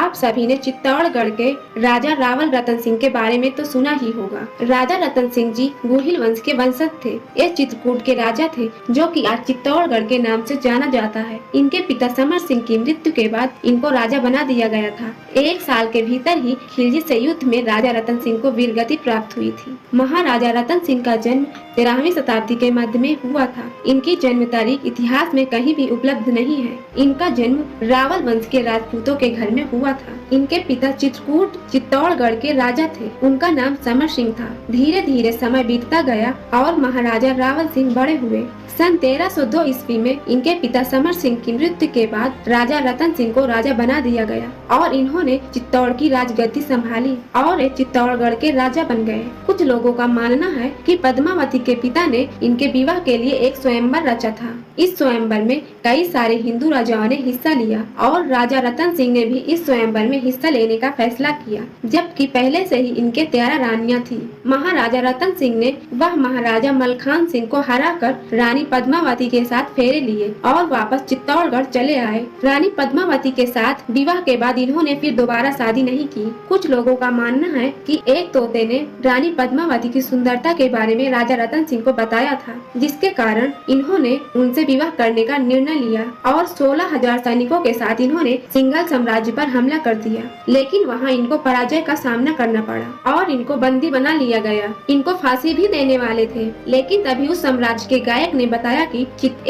आप सभी ने चित्तौड़गढ़ के राजा रावल रतन सिंह के बारे में तो सुना ही होगा। राजा रतन सिंह जी गोहिल वंश के वंशज थे। ये चित्रकूट के राजा थे जो कि आज चित्तौड़गढ़ के नाम से जाना जाता है। इनके पिता समर सिंह की मृत्यु के बाद इनको राजा बना दिया गया था। 1 साल के भीतर ही खिलजी से युद्ध में राजा रतन सिंह को वीरगति प्राप्त हुई थी। महाराजा रतन सिंह का जन्म 13वीं शताब्दी के मध्य में हुआ था। इनकी जन्म तारीख इतिहास में कहीं भी उपलब्ध नहीं है। इनका जन्म रावल वंश के राजपूतों के घर में हुआ था। इनके पिता चित्रकूट चित्तौड़गढ़ के राजा थे। उनका नाम समर सिंह था। धीरे धीरे समय बीतता गया और महाराजा रावल सिंह बड़े हुए। सन 1302 ईस्वी में इनके पिता समर सिंह की मृत्यु के बाद राजा रतन सिंह को राजा बना दिया गया और इन्होंने चित्तौड़ की राजगद्दी संभाली और चित्तौड़गढ़ के राजा बन गए। कुछ लोगों का मानना है कि पद्मावती के पिता ने इनके विवाह के लिए एक स्वयंवर रचा था। इस स्वयंवर में कई सारे हिंदू राजाओं ने हिस्सा लिया और राजा रतन सिंह ने भी इस स्वयंवर में हिस्सा लेने का फैसला किया, जबकि पहले से ही इनके 13 रानियां थी। महाराजा रतन सिंह ने वह महाराजा मलखान सिंह को हराकर रानी पद्मावती के साथ फेरे लिए और वापस चित्तौड़गढ़ चले आए। रानी पद्मावती के साथ विवाह के बाद इन्होंने फिर दोबारा शादी नहीं की। कुछ लोगों का मानना है कि एक तोते ने रानी पद्मावती की सुंदरता के बारे में राजा रतन सिंह को बताया था, जिसके कारण इन्होंने उनसे विवाह करने का निर्णय लिया और 16,000 सैनिकों के साथ इन्होंने सिंघल साम्राज्य पर हमला कर दिया। लेकिन वहाँ इनको पराजय का सामना करना पड़ा और इनको बंदी बना लिया गया। इनको फांसी भी देने वाले थे, लेकिन तभी उस साम्राज्य के गायक ने बताया कि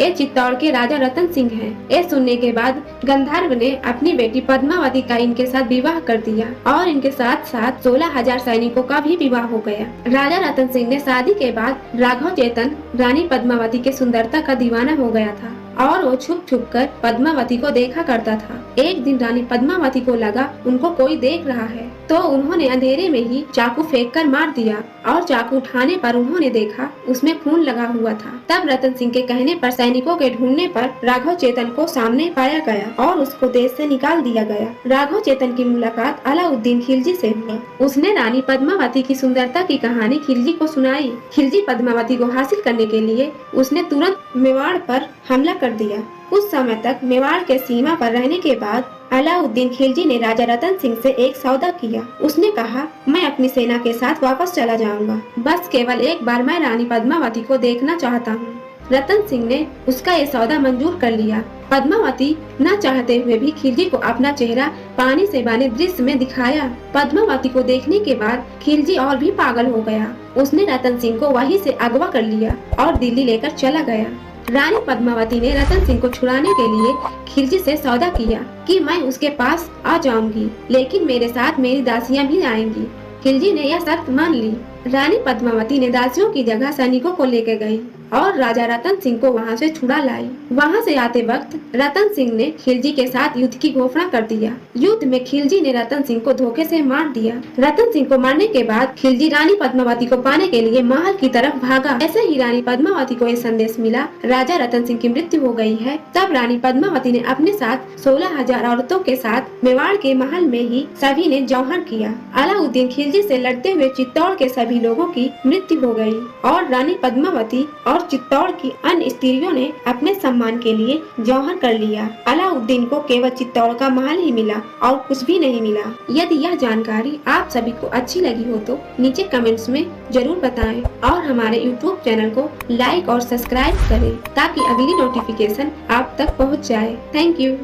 चित्तौड़ के राजा रतन सिंह हैं। ये सुनने के बाद गंधर्व ने अपनी बेटी पद्मावती का इनके साथ विवाह कर दिया और इनके साथ साथ 16,000 सैनिकों का भी विवाह हो गया। राजा रतन सिंह ने शादी के बाद राघव चेतन रानी पद्मावती के सुंदरता का दीवाना हो गया था और वो छुप छुप कर पद्मावती को देखा करता था। एक दिन रानी पद्मावती को लगा उनको कोई देख रहा है, तो उन्होंने अंधेरे में ही चाकू फेंककर मार दिया और चाकू उठाने पर उन्होंने देखा उसमें खून लगा हुआ था। तब रतन सिंह के कहने पर सैनिकों के ढूंढने पर राघव चेतन को सामने पाया गया और उसको देश से निकाल दिया गया। राघव चेतन की मुलाकात अलाउद्दीन खिलजी से हुई। उसने रानी पद्मावती की सुंदरता की कहानी खिलजी को सुनाई। खिलजी पद्मावती को हासिल करने के लिए उसने तुरंत मेवाड़ पर हमला कर दिया। कुछ समय तक मेवाड़ के सीमा पर रहने के बाद अलाउद्दीन खिलजी ने राजा रतन सिंह से एक सौदा किया। उसने कहा, मैं अपनी सेना के साथ वापस चला जाऊंगा, बस केवल एक बार मैं रानी पद्मावती को देखना चाहता हूँ। रतन सिंह ने उसका ये सौदा मंजूर कर लिया। पद्मावती न चाहते हुए भी खिलजी को अपना चेहरा पानी से बने दृश्य में दिखाया। पद्मावती को देखने के बाद खिलजी और भी पागल हो गया। उसने रतन सिंह को वहीं से अगवा कर लिया और दिल्ली लेकर चला गया। रानी पद्मावती ने रतन सिंह को छुड़ाने के लिए खिलजी से सौदा किया कि मैं उसके पास आ जाऊंगी, लेकिन मेरे साथ मेरी दासियां भी आएंगी। खिलजी ने यह शर्त मान ली। रानी पद्मावती ने दासियों की जगह सैनिकों को लेकर गई और राजा रतन सिंह को वहां से छुड़ा लाई। वहां से आते वक्त रतन सिंह ने खिलजी के साथ युद्ध की घोषणा कर दिया। युद्ध में खिलजी ने रतन सिंह को धोखे से मार दिया। रतन सिंह को मारने के बाद खिलजी रानी पद्मावती को पाने के लिए महल की तरफ भागा। ऐसे ही रानी पद्मावती को यह संदेश मिला, राजा रतन सिंह की मृत्यु हो गई है। तब रानी पद्मावती ने अपने साथ 16,000 औरतों के साथ मेवाड़ के महल में ही सभी ने जौहर किया। अलाउद्दीन खिलजी से लड़ते हुए चित्तौड़ के सभी लोगों की मृत्यु हो गई और रानी पद्मावती और चित्तौड़ की अन्य स्त्रियों ने अपने सम्मान के लिए जौहर कर लिया। अलाउद्दीन को केवल चित्तौड़ का महल ही मिला और कुछ भी नहीं मिला। यदि यह जानकारी आप सभी को अच्छी लगी हो तो नीचे कमेंट्स में जरूर बताएं और हमारे YouTube चैनल को लाइक और सब्सक्राइब करें ताकि अगली नोटिफिकेशन आप तक पहुंच जाए। Thank you.